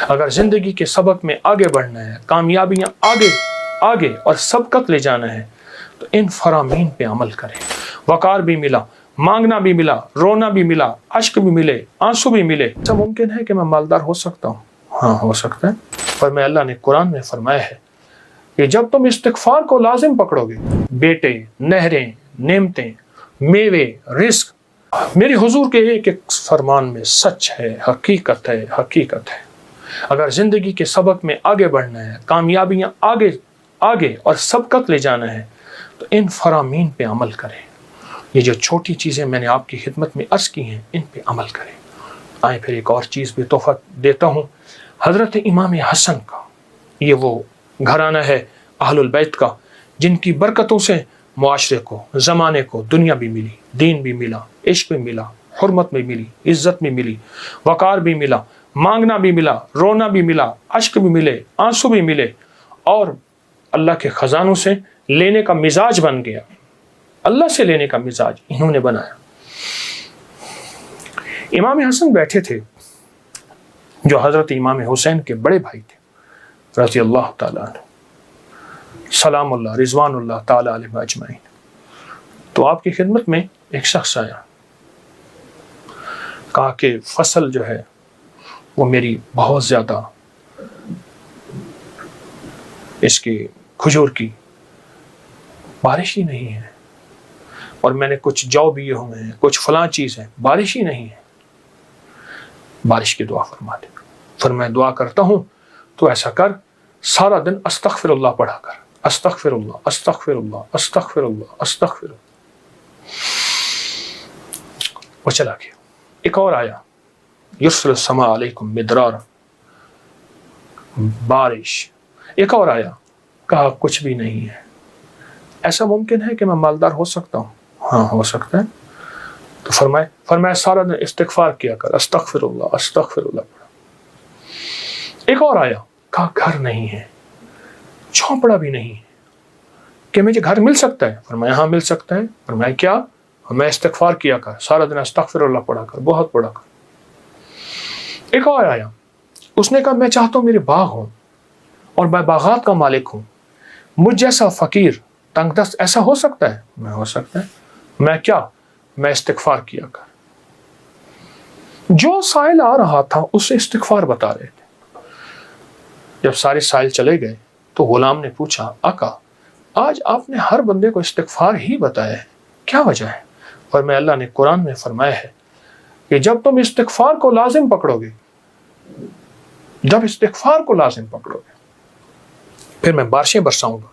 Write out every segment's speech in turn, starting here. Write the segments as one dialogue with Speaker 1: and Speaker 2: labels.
Speaker 1: اگر زندگی کے سبق میں آگے بڑھنا ہے، کامیابیاں آگے اور سبقت لے جانا ہے، تو ان فرامین پہ عمل کریں۔ وقار بھی ملا، مانگنا بھی ملا، رونا بھی ملا، اشک بھی ملے، آنسو بھی ملے۔ ایسا ممکن ہے کہ میں مالدار ہو سکتا ہوں؟ ہاں ہو سکتا ہے، پر میں اللہ نے قرآن میں فرمایا ہے کہ جب تم استغفار کو لازم پکڑو گے، بیٹے، نہریں، نعمتیں، میوے، رزق، میرے حضور کے ایک ایک فرمان میں سچ ہے، حقیقت ہے، حقیقت ہے۔ اگر زندگی کے سبق میں آگے بڑھنا ہے، کامیابیاں آگے اور سبقت لے جانا ہے، تو ان فرامین پہ عمل کریں۔ یہ جو چھوٹی چیزیں میں نے آپ کی خدمت میں عرض کی ہیں، ان پہ عمل کریں۔ آئیں پھر ایک اور چیز بھی تحفہ دیتا ہوں، حضرت امام حسن کا۔ یہ وہ گھرانہ ہے اہل البیت کا، جن کی برکتوں سے معاشرے کو، زمانے کو دنیا بھی ملی، دین بھی ملا، عشق بھی ملا، حرمت بھی ملی، عزت بھی ملی، وقار بھی ملا، مانگنا بھی ملا، رونا بھی ملا، اشک بھی ملے، آنسو بھی ملے، اور اللہ کے خزانوں سے لینے کا مزاج بن گیا۔ اللہ سے لینے کا مزاج انہوں نے بنایا۔ امام حسن بیٹھے تھے جو حضرت امام حسین کے بڑے بھائی تھے رضی اللہ تعالیٰ عنہ، سلام اللہ رضوان اللہ تعالیٰ علیہ اجمعین۔ تو آپ کی خدمت میں ایک شخص آیا، کہا کہ فصل جو ہے وہ میری بہت زیادہ، اس کی کھجور کی بارش ہی نہیں ہے، اور میں نے کچھ جو بیے ہوئے ہیں، کچھ فلاں چیز ہے، بارش ہی نہیں ہے، بارش کی دعا فرما دے۔ پھر میں دعا کرتا ہوں تو ایسا کر، سارا دن استغفر اللہ پڑھا کر، استغفر اللہ استغفر اللہ استغفر اللہ استغفر اللہ۔ وہ چلا گیا۔ ایک اور آیا، یرسل السماء علیکم مدرارا، بارش۔ ایک اور آیا، کہا کچھ بھی نہیں ہے۔ ایسا ممکن ہے کہ میں مالدار ہو سکتا ہوں؟ ہاں ہو سکتا ہے۔ تو فرمایا سارا دن استغفار کیا کر، استغفر اللہ استغفر اللہ پڑھا۔ ایک اور آیا، کہا گھر نہیں ہے، جھونپڑا بھی نہیں ہے، کہ مجھے گھر مل سکتا ہے؟ فرمایا ہاں مل سکتا ہے۔ فرمایا کیا؟ میں استغفار کیا کر، سارا دن استغفر اللہ پڑھا کر، بہت پڑھا کر۔ ایک اور آیا، اس نے کہا میں چاہتا ہوں میرے باغ ہوں اور میں باغات کا مالک ہوں، مجھ جیسا فقیر تنگ دست ایسا ہو سکتا ہے؟ میں ہو سکتا ہے۔ میں کیا؟ میں استغفار کیا کر۔ جو سائل آ رہا تھا اسے استغفار بتا رہے تھے۔ جب سارے سائل چلے گئے تو غلام نے پوچھا آقا آج آپ نے ہر بندے کو استغفار ہی بتایا ہے، کیا وجہ ہے؟ اور میں اللہ نے قرآن میں فرمایا ہے کہ جب تم استغفار کو لازم پکڑو گے، جب استغفار کو لازم پکڑو گے، پھر میں بارشیں برساؤں گا،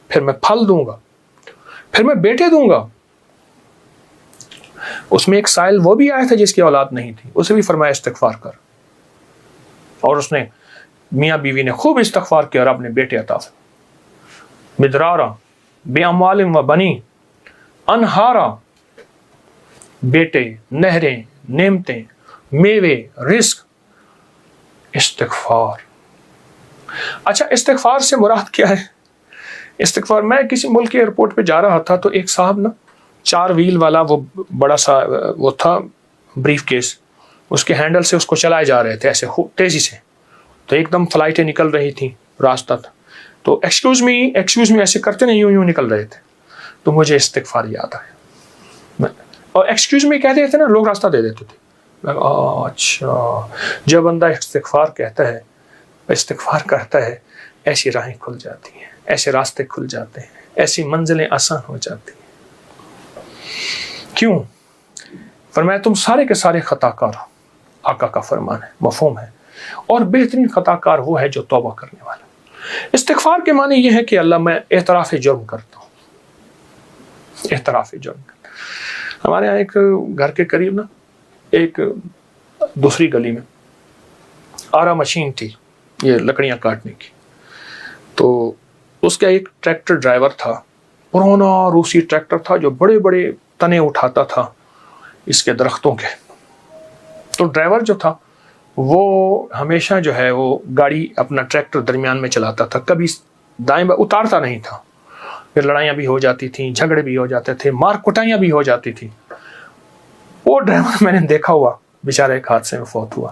Speaker 1: پھر میں پھل دوں گا، پھر میں بیٹے دوں گا۔ اس میں ایک سائل وہ بھی آیا تھا جس کی اولاد نہیں تھی، اسے بھی فرمایا استغفار کر، اور اس نے میاں بیوی نے خوب استغفار کیا اور اپنے بیٹے عطا فرمائے۔ مدرارا بے اموال و بنی، انہارا، بیٹے، نہریں، نعمتیں، میوے، رزق، استغفار۔ اچھا استغفار سے مراد کیا ہے؟ استغفار، میں کسی ملک کے ایئرپورٹ پہ جا رہا تھا تو ایک صاحب نا 4 ویل والا وہ بڑا سا وہ تھا بریف کیس، اس کے ہینڈل سے اس کو چلائے جا رہے تھے ایسے تیزی سے، تو ایک دم فلائٹیں نکل رہی تھیں، راستہ تھا، تو ایکسکیوز می ایسے کرتے نہیں، یوں نکل رہے تھے، تو مجھے استغفار یاد آیا، اور ایکسکیوز می کہہ دیتے نا لوگ راستہ دے دیتے تھے۔ اچھا جب بندہ استغفار کہتا ہے، استغفار کرتا ہے، ایسی راہیں کھل جاتی ہیں، ایسے راستے کھل جاتے ہیں، ایسی منزلیں آسان ہو جاتی ہیں۔ کیوں؟ فرمایا تم سارے کے سارے خطا کار ہو، آقا کا فرمان ہے، مفہوم ہے، اور بہترین خطا کار وہ ہے جو توبہ کرنے والا۔ استغفار کے معنی یہ ہے کہ اللہ میں اعتراف جرم کرتا ہوں، اعتراف جرم کرتا ہوں۔ ہمارے یہاں ایک گھر کے قریب نا ایک دوسری گلی میں آرا مشین تھی، یہ لکڑیاں کاٹنے کی، تو اس کا ایک ٹریکٹر ڈرائیور تھا، پرانا روسی ٹریکٹر تھا جو بڑے بڑے تنے اٹھاتا تھا اس کے درختوں کے۔ تو ڈرائیور جو تھا وہ ہمیشہ جو ہے وہ گاڑی اپنا ٹریکٹر درمیان میں چلاتا تھا، کبھی دائیں بائیں اتارتا نہیں تھا، پھر لڑائیاں بھی ہو جاتی تھیں، جھگڑے بھی ہو جاتے تھے، مار کٹائیاں بھی ہو جاتی تھیں۔ وہ ڈرائیور میں نے دیکھا ہوا بیچارہ ایک حادثے میں فوت ہوا۔